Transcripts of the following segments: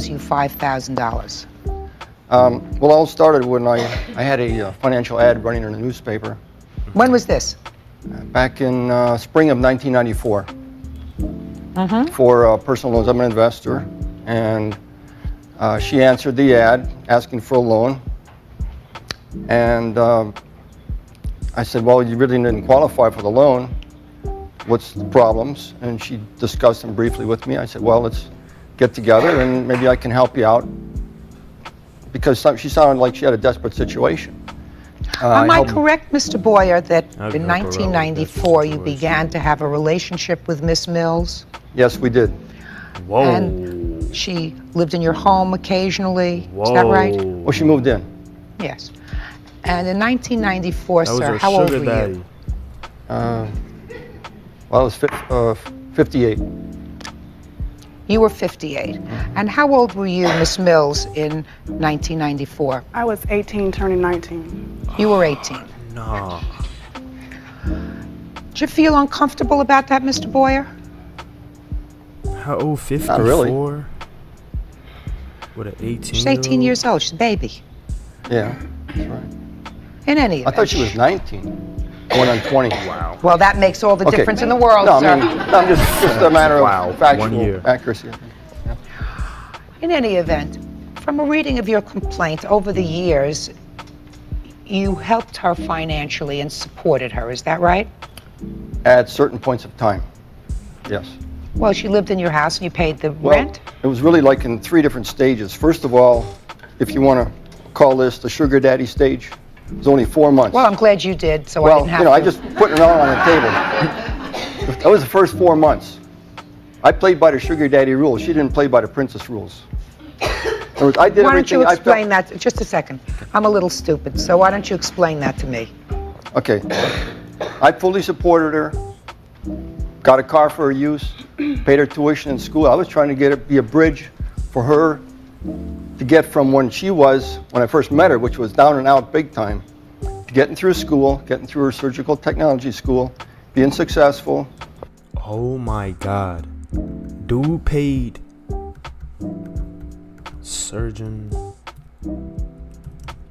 owes you $5,000? Well, it all started when I had a financial ad running in a newspaper. When was this? Back in spring of 1994 for personal loans. I'm an investor, and she answered the ad asking for a loan, and I said, well, you really didn't qualify for the loan. What's the problems? And she discussed them briefly with me. I said, well, let's get together and maybe I can help you out, because she sounded like she had a desperate situation. Am I correct, Mr. Boyer, that in 1994 you began to have a relationship with Miss Mills? Yes, we did. Whoa. And she lived in your home occasionally, is that right? Well, she moved in. Yes. And in 1994, sir, how old were you? Well, I was 58. You were 58. And how old were you, Miss Mills, in 1994? I was 18, turning 19. You were 18. No. Did you feel uncomfortable about that, Mr. Boyer? How old? 54? Not really. With an 18? She's 18 years old. She's a baby. Yeah, that's right. In any I event. thought she was 19, going on 20. Wow. Well, that makes all the Okay. difference in the world, No, sir. I mean, I'm just a matter Wow, of factual 1 year. accuracy. I think. Yeah. In any event, from a reading of your complaint over the years, you helped her financially and supported her, is that right? At certain points of time, yes. Well, she lived in your house and you paid the Well, rent? it was really like in 3 different stages. First of all, if you want to call this the sugar daddy stage, it was only 4 months. Well, I'm glad you did, so I Well, didn't have you know, to. I just put it all on the table. That was the first 4 months. I played by the sugar daddy rules. She didn't play by the princess rules. In other words, I did Why don't you everything I explain felt. that? Just a second. I'm a little stupid, so why don't you explain that to me? Okay. I fully supported her, got a car for her use, paid her tuition in school. I was trying to be a bridge for her to get from when she was, when I first met her, which was down and out big time, to getting through school, getting through her surgical technology school, being successful. Oh my God. Dude paid surgeon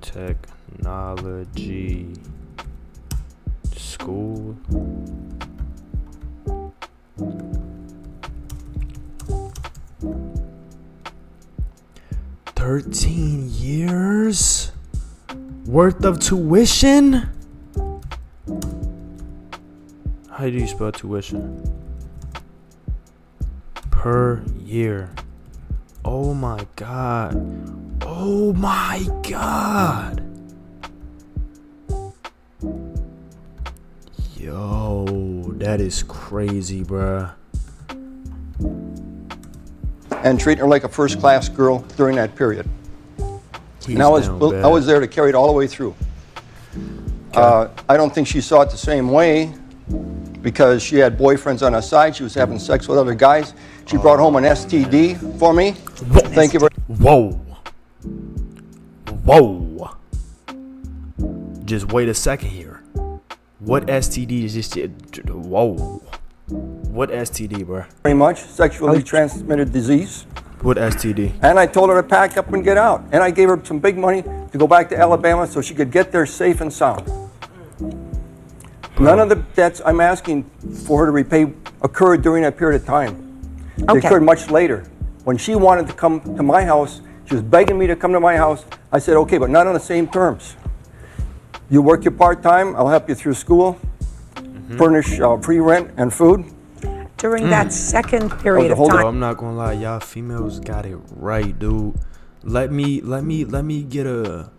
technology school. $13 years worth of tuition? How do you spell tuition? Per year. Oh my God. Oh my God. Yo, that is crazy, bruh. And treating her like a first-class girl during that period. He's And I down bad. was there to carry it all the way through. I don't think she saw it the same way, because she had boyfriends on her side. She was having sex with other guys. She brought home an STD for me. Thank you very Whoa. Whoa. Just wait a second here. What STD is this shit? Whoa. What STD, bro? much. Sexually transmitted disease. What STD? And I told her to pack up and get out. And I gave her some big money to go back to Alabama so she could get there safe and sound. None of the debts I'm asking for her to repay occurred during that period of time. They Okay. occurred much later. When she wanted to come to my house, she was begging me to come to my house. I said, okay, but not on the same terms. You work your part-time, I'll help you through school, furnish free rent and food. During that second period of hold Bro, time, I'm not gonna lie, y'all females got it right, dude. Let me get a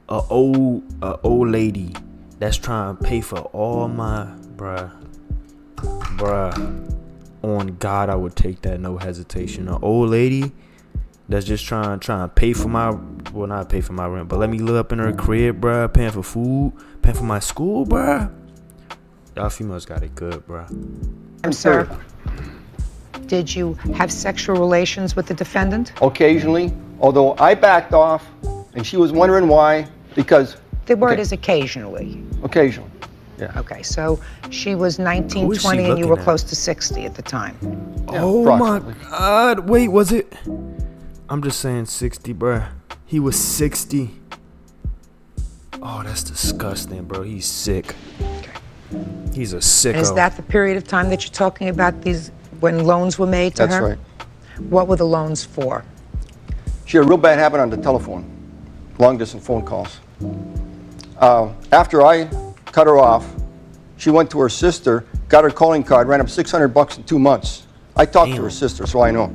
old lady that's trying to pay for all my bruh. On God, I would take that, no hesitation. An old lady that's just trying to pay for my, well, not pay for my rent, but let me live up in her crib, bruh, paying for food, paying for my school, bruh. Y'all females got it good, bruh. sir, did you have sexual relations with the defendant? Occasionally, although I backed off, and she was wondering why, because The word Okay. is occasionally. occasionally, yeah. Okay, so she was 19, Who is she 20, and you looking were at? my close to 60 at the time. Yeah, Oh my approximately. God! Wait, was it I'm just saying 60, bruh. He was 60. Oh, that's disgusting, bro. He's sick. He's a sicko. And is that the period of time that you're talking about, these when loans were made to her? That's right. What were the loans for? She had a real bad habit on the telephone, long-distance phone calls. After I cut her off, she went to her sister, got her calling card, ran up $600 in 2 months. I talked to her sister, so I know.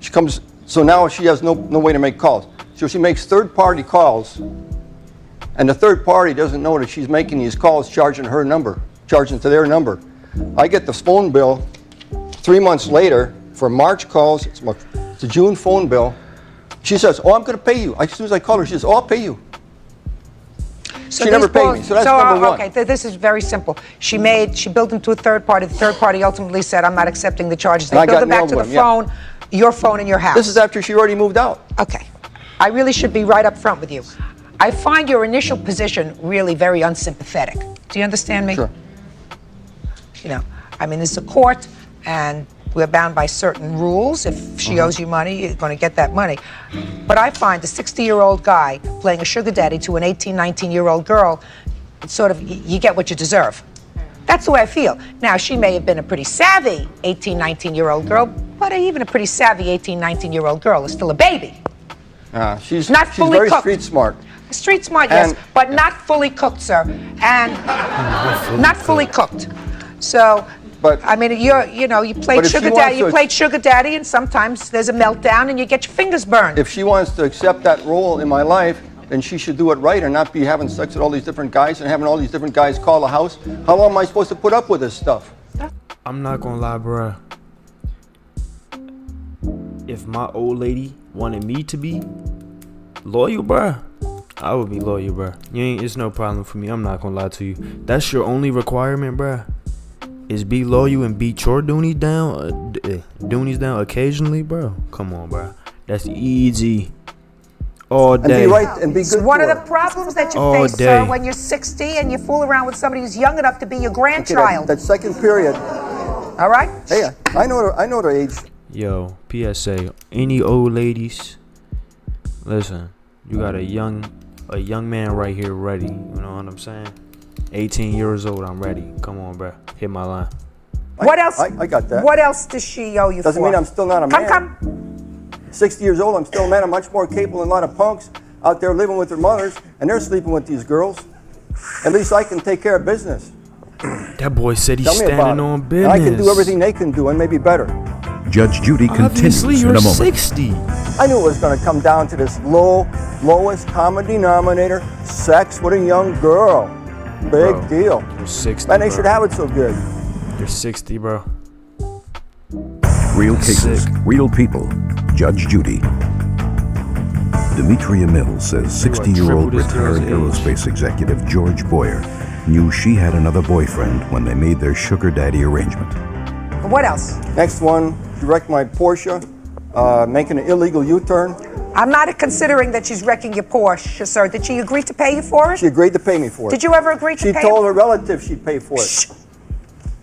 She comes, so now she has no way to make calls. So she makes third-party calls, and the third party doesn't know that she's making these calls, charging her number, charging to their number. I get the phone bill 3 months later for March calls. It's a June phone bill. She says, "Oh, I'm going to pay you." As soon as I call her, she says, "Oh, I'll pay you." So She never paid me, so that's number one. Okay, this is very simple. She billed them to a third party. The third party ultimately said, "I'm not accepting the charges." They And I billed got them back nailed to the one, yeah. phone, your phone in your house. This is after she already moved out. Okay. I really should be right up front with you. I find your initial position really very unsympathetic. Do you understand me? Sure. You know, I mean, this is a court, and we're bound by certain rules. If she owes you money, you're going to get that money. But I find a 60-year-old guy playing a sugar daddy to an 18, 19-year-old girl, it's sort of, you get what you deserve. That's the way I feel. Now, she may have been a pretty savvy 18, 19-year-old girl, but even a pretty savvy 18, 19-year-old girl is still a baby. She's Not fully very cooked. street smart. Street smart, yes, And- but not fully cooked, sir. And not fully cooked. So, But- I mean, you played But if she sugar wants daddy. You to- played sugar daddy, and sometimes there's a meltdown, and you get your fingers burned. If she wants to accept that role in my life, then she should do it right and not be having sex with all these different guys and having all these different guys call the house. How long am I supposed to put up with this stuff? I'm not gonna lie, bruh. If my old lady wanted me to be loyal, bruh, I would be loyal, bruh. It's no problem for me. I'm not gonna lie to you. That's your only requirement, bruh. Is be loyal and beat your doonies down occasionally, bro. Come on, bro. That's easy. All And day. be right and be It's good one to of the her. problems that you All face, sir, day. when you're 60 and you fool around with somebody who's young enough to be your Okay, grandchild. that second period. All right? Hey, I know their age. Yo, PSA. Any old ladies? Listen, you got a young man right here ready. You know what I'm saying? 18 years old, I'm ready. Come on, bro. Hit my line. What else? I got that. What else does she owe you Doesn't for? mean I'm still not a man. Come. 60 years old, I'm still a man. I'm much more capable than a lot of punks out there living with their mothers, and they're sleeping with these girls. At least I can take care of business. That boy said he's Tell me about standing it. on And business. I can do everything they can do, and maybe better. Judge Judy continues Obviously, in you're a moment. 60. I knew it was going to come down to this lowest common denominator, sex with a young girl. Big Bro, deal. You're 60. And they bro. should have it so good. You're 60, bro. Real cases, Sick. real people. Judge Judy. Demetria Mills says 60-year-old triple this girl's retired age. aerospace executive George Boyer knew she had another boyfriend when they made their sugar daddy arrangement. What else? Next one, she wrecked my Porsche, making an illegal U-turn. I'm not considering that she's wrecking your Porsche, sir. Did she agree to pay you for it? She agreed to pay me for it. Did you ever agree to She pay told her relative she'd pay for it. Shh.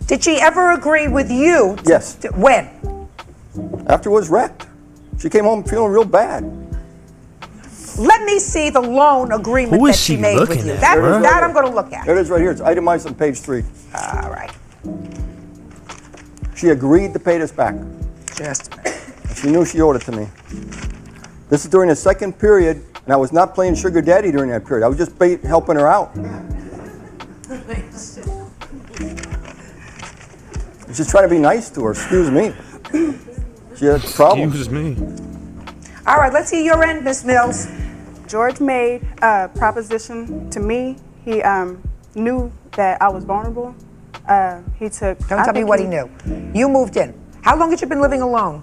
Did she ever agree with you? Yes. When? After it was wrecked. She came home feeling real bad. Let me see the loan agreement Who is that she she made with looking you. at, That bruh? I'm going to look at. There it is right here. It's itemized on page 3. All right. She agreed to pay this back. Just a minute. She knew she owed it to me. This is during the second period, and I was not playing sugar daddy during that period. I was just helping her out. I was just trying to be nice to her. Excuse me. She had problems. Excuse me. All right, let's see your end, Miss Mills. George made a proposition to me. He knew that I was vulnerable. He took. Don't tell me what he knew. You moved in. How long had you been living alone?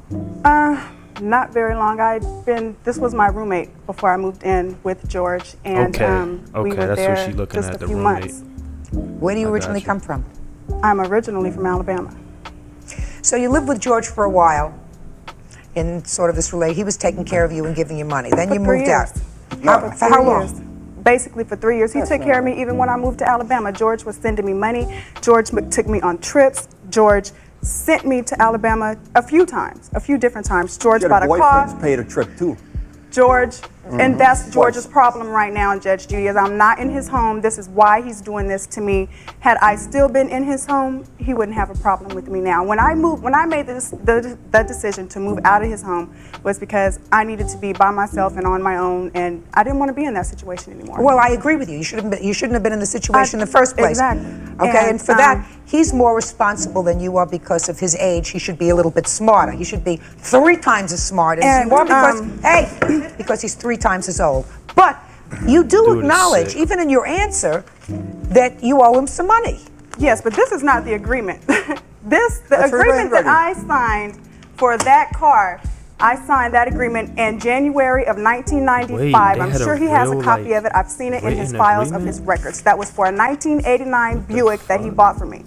Not very long. This was my roommate before I moved in with George, and Okay. we Okay, were that's there what she looking just at, a the few roommate. months. Where do you I originally got you. come from? I'm originally from Alabama. So you lived with George for a while in sort of this relate. He was taking care of you and giving you money. Then you For 3 moved out. years. For how 3 long? years. Basically for 3 years. He took care of me even when I moved to Alabama. George was sending me money. George took me on trips. George sent me to Alabama a few different times. George She had bought a a boyfriend's car. paid a trip too. George, and that's George's Twice. problem right now, Judge Judy, is I'm not in his home. This is why he's doing this to me. Had I still been in his home, he wouldn't have a problem with me now. When I made the decision to move out of his home was because I needed to be by myself and on my own, and I didn't want to be in that situation anymore. Well, I agree with you. You shouldn't have been in the situation in the first place. Exactly. Okay, and for that, he's more responsible than you are because of his age. He should be a little bit smarter. He should be 3 times as smart as And, you are because he's 3 times as old. But you do Dude is acknowledge, sick. even in your answer, that you owe him some money. Yes, but this is not the agreement. The That's her agreement that handwriting. I signed for that car, I signed that agreement in January of 1995. Wait, they I'm had a sure he has a real, copy like, of it. I've seen it in his written files of agreement? his records. That was for a 1989 Buick that he bought for me.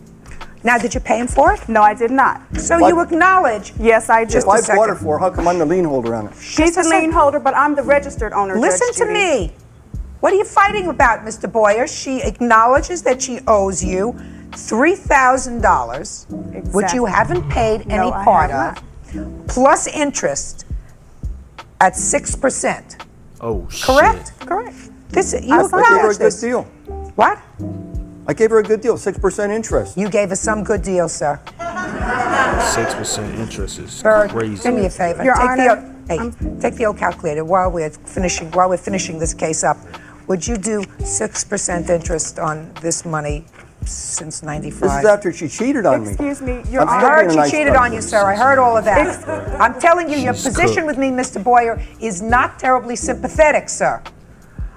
Now, did you pay him for it? No, I did not. So What? you acknowledge. Yes, I did. If I bought second. it for her, how come I'm the lien holder on it? She's the lien holder, but I'm the registered owner. Listen Judge to Judy. me. What are you fighting about, Mr. Boyer? She acknowledges that she owes you $3,000, which you Exactly. haven't paid No, any I part have of, plus interest at 6%. Oh, Correct? shit. Correct. This you I gave her a acknowledge good this. deal. What? I gave her a good deal, 6% interest. You gave us some good deal, sir. 6% interest is Bird, crazy. do me a favor. Your take Honor, take the old calculator while we're finishing this case up. Would you do 6% interest on this money since '95? This is after she cheated on me. Excuse me, Your I'm I still heard being a she nice cheated guy. on you, sir. I heard all of that. I'm telling you, your She's position cooked. with me, Mr. Boyer, is not terribly sympathetic, sir.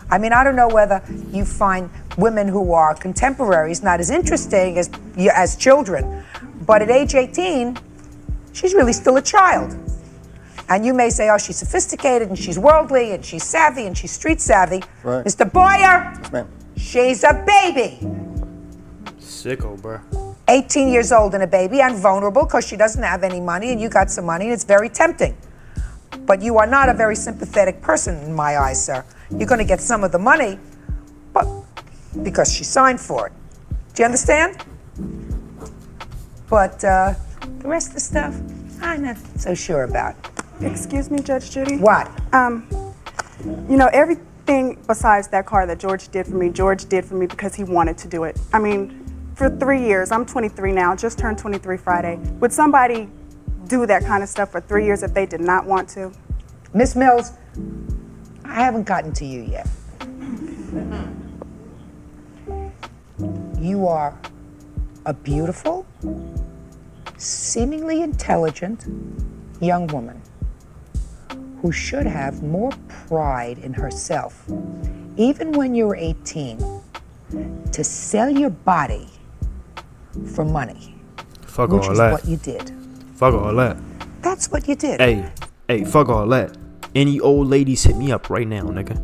I mean, I don't know whether you find women who are contemporaries not as interesting as children, but at age 18, she's really still a child. And you may say, oh, she's sophisticated and she's worldly and she's savvy and she's street savvy. Right. Mr. Boyer, Yes, ma'am. she's a baby. Sicko, bruh. 18 years old and a baby and vulnerable because she doesn't have any money and you got some money and it's very tempting. But you are not a very sympathetic person in my eyes, sir. You're going to get some of the money, but because she signed for it. Do you understand? But the rest of the stuff, I'm not so sure about. Excuse me, Judge Judy. What? You know, everything besides that car that George did for me because he wanted to do it. I mean, for 3 years, I'm 23 now, just turned 23 Friday. Would somebody do that kind of stuff for 3 years if they did not want to? Miss Mills, I haven't gotten to you yet. You are a beautiful, seemingly intelligent young woman who should have more pride in herself, even when you're 18, to sell your body for money, Fuck which all is that. what you did. Fuck all that. That's what you did. Hey, fuck all that. Any old ladies hit me up right now, nigga.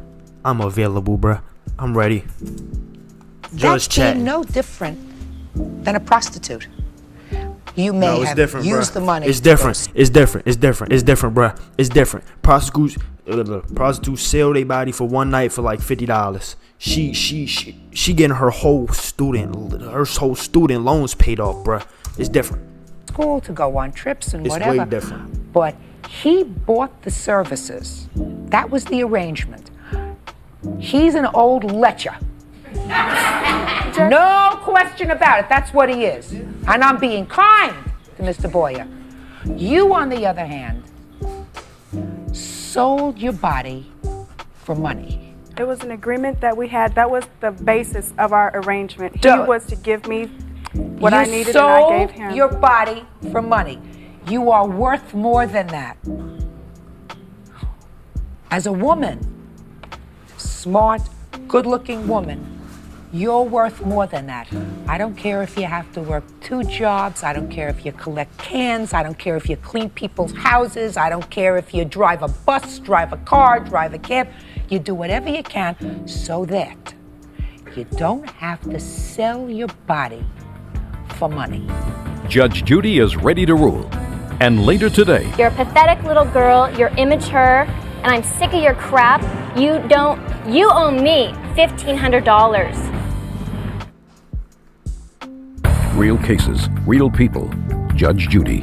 I'm available, bruh. I'm ready. Just That's chatting. no different than a prostitute. You may No, it's have different, used bruh. the money. It's different. It's different. It's different. It's different, bruh. It's different. Prostitutes sell their body for one night for like $50. She getting her whole student loans paid off, bruh. It's different. School to go on trips and It's whatever. way different. But he bought the services. That was the arrangement. He's an old lecher. No question about it. That's what he is. And I'm being kind to Mr. Boyer. You, on the other hand, sold your body for money. It was an agreement that we had. That was the basis of our arrangement. He Duh. was to give me what I needed and I gave him. You sold your body for money. You are worth more than that. As a woman, smart, good-looking woman, you're worth more than that. I don't care if you have to work 2 jobs. I don't care if you collect cans. I don't care if you clean people's houses. I don't care if you drive a bus, drive a car, drive a cab. You do whatever you can so that you don't have to sell your body for money. Judge Judy is ready to rule. And later today, You're a pathetic little girl, you're immature, and I'm sick of your crap. You owe me $1,500. real cases, real people. Judge Judy.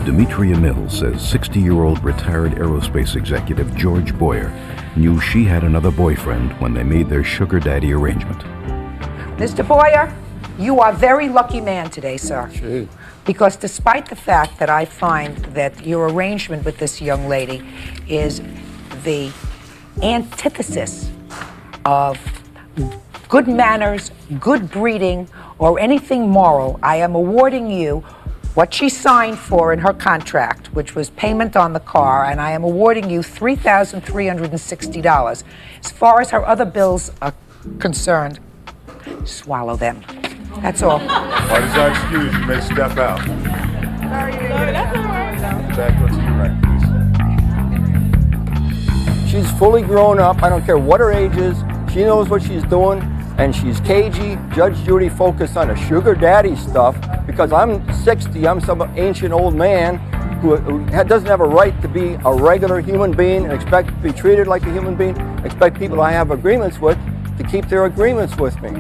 Demetria Mills says 60-year-old retired aerospace executive George Boyer knew she had another boyfriend when they made their sugar daddy arrangement. Mr. Boyer, you are a very lucky man today, sir. Gee. Because despite the fact that I find that your arrangement with this young lady is the antithesis of good manners, good breeding, or anything moral, I am awarding you what she signed for in her contract, which was payment on the car, and I am awarding you $3,360. As far as her other bills are concerned, swallow them. That's all. Why does that excuse you may step out? Jack, go to your right, please. She's fully grown up. I don't care what her age is. She knows what she's doing, and she's cagey. Judge Judy focused on the sugar daddy stuff because I'm 60. I'm some ancient old man who doesn't have a right to be a regular human being and expect to be treated like a human being, expect people I have agreements with to keep their agreements with me.